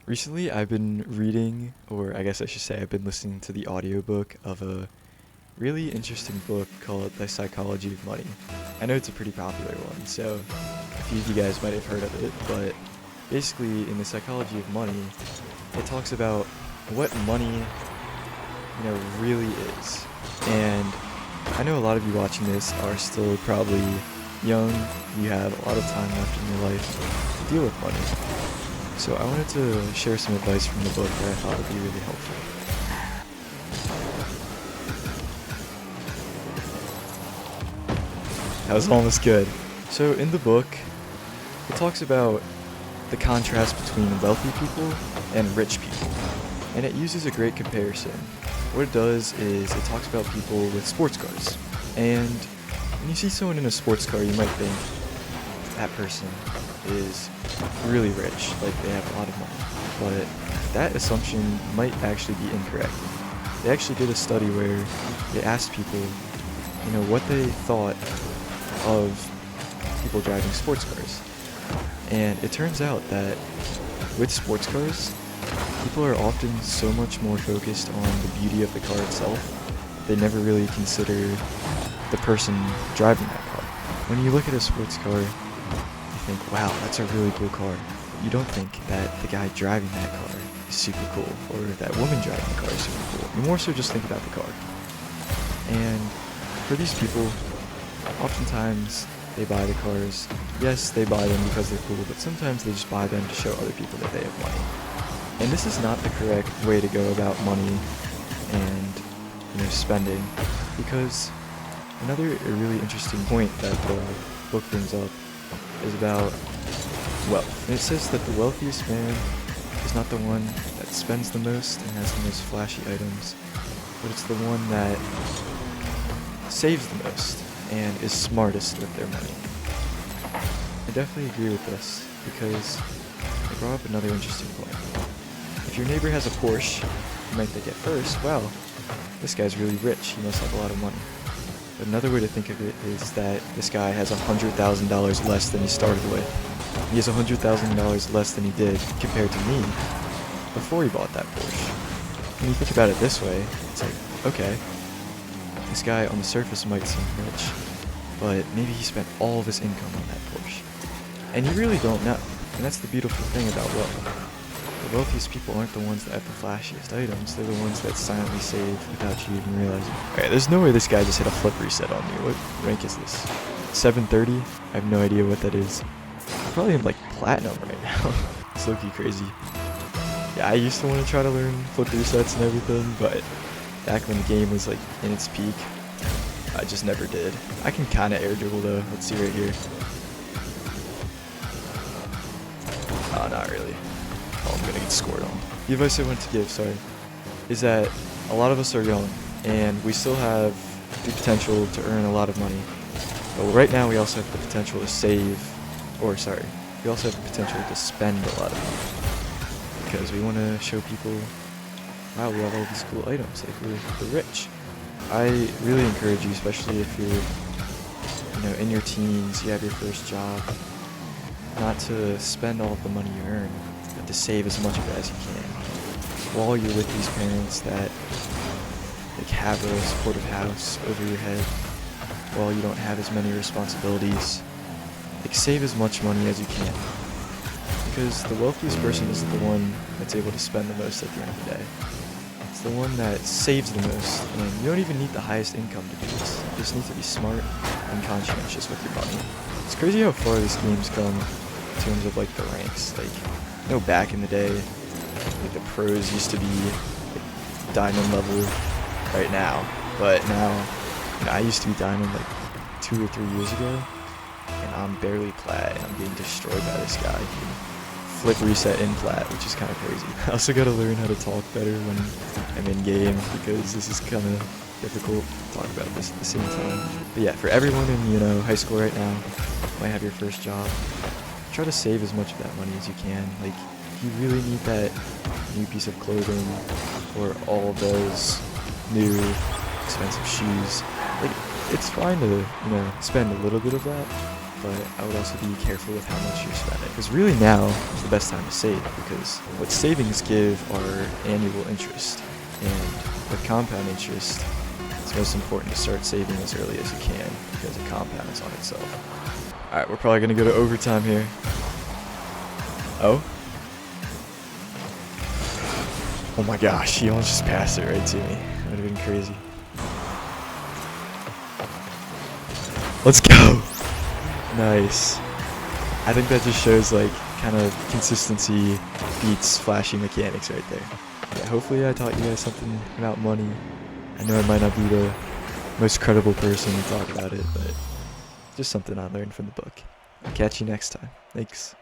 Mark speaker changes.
Speaker 1: Recently, I've been reading, or I guess I should say, I've been listening to the audiobook of a really interesting book called The Psychology of Money. I know it's a pretty popular one, so a few of you guys might have heard of it, but basically, in The Psychology of Money, it talks about what money, really is. And I know a lot of you watching this are still probably young, you have a lot of time left in your life to deal with money. So I wanted to share some advice from the book that I thought would be really helpful. That was almost good. So in the book, it talks about the contrast between wealthy people and rich people. And it uses a great comparison. What it does is it talks about people with sports cars. And when you see someone in a sports car, you might think that person is really rich, like they have a lot of money. But that assumption might actually be incorrect. They actually did a study where they asked people, what they thought of people driving sports cars. And it turns out that with sports cars, people are often so much more focused on the beauty of the car itself. They never really consider the person driving that car. When you look at a sports car, you think, wow, that's a really cool car. But you don't think that the guy driving that car is super cool, or that woman driving the car is super cool. You more so just think about the car. And for these people, oftentimes they buy the cars. Yes, they buy them because they're cool, but sometimes they just buy them to show other people that they have money. And this is not the correct way to go about money and spending, because another really interesting point that the book brings up is about wealth. And it says that the wealthiest man is not the one that spends the most and has the most flashy items, but it's the one that saves the most and is smartest with their money. I definitely agree with this, because I brought up another interesting point. If your neighbor has a Porsche, you might think at first, wow, this guy's really rich, he must have a lot of money. But another way to think of it is that this guy has $100,000 less than he started with. He has $100,000 less than he did compared to me before he bought that Porsche. When you think about it this way, it's like, okay, this guy on the surface might seem rich, but maybe he spent all of his income on that Porsche. And you really don't know. And that's the beautiful thing about wealth. The wealthiest people aren't the ones that have the flashiest items, they're the ones that silently save without you even realizing. Alright, there's no way this guy just hit a flip reset on me. What rank is this? 730? I have no idea what that is. I'm probably in like platinum right now. It's low-key crazy. Yeah, I used to want to try to learn flip resets and everything, but back when the game was like in its peak, I just never did. I can kinda air dribble though. Let's see right here. Oh, not really. Oh, I'm gonna get scored on. The advice I want to give, is that a lot of us are young, and we still have the potential to earn a lot of money. But right now we also have the potential to save, we also have the potential to spend a lot of money. Because we want to show people, wow, we have all these cool items, like we're rich. I really encourage you, especially if you're, in your teens, you have your first job, not to spend all of the money you earn, but to save as much of it as you can. While you're with these parents that have a supportive house over your head, while you don't have as many responsibilities, save as much money as you can. Because the wealthiest person isn't the one that's able to spend the most at the end of the day. It's the one that saves the most, and you don't even need the highest income to do this. You just need to be smart and conscientious with your money. It's crazy how far this game's come in terms of the ranks. Back in the day, the pros used to be diamond level right now, but now, I used to be diamond 2 or 3 years ago, and I'm barely plat, and I'm getting destroyed by this guy who flip reset in plat, which is kind of crazy. I also gotta learn how to talk better when I'm in game, because this is kind of difficult to talk about this at the same time. But yeah, for everyone in high school right now, might have your first job, try to save as much of that money as you can. If you really need that new piece of clothing or all of those new expensive shoes, it's fine to spend a little bit of that, but I would also be careful with how much you're spending. Because really now is the best time to save, because what savings give are annual interest. And with compound interest, it's most important to start saving as early as you can, because it compounds on itself. Alright, we're probably going to go to overtime here. Oh? Oh my gosh, he almost just passed it right to me. That would have been crazy. Let's go! Nice. I think that just shows like kind of consistency beats flashy mechanics right there. Yeah, hopefully I taught you guys something about money. I know I might not be the most credible person to talk about it, but just something I learned from the book. I'll catch you next time. Thanks.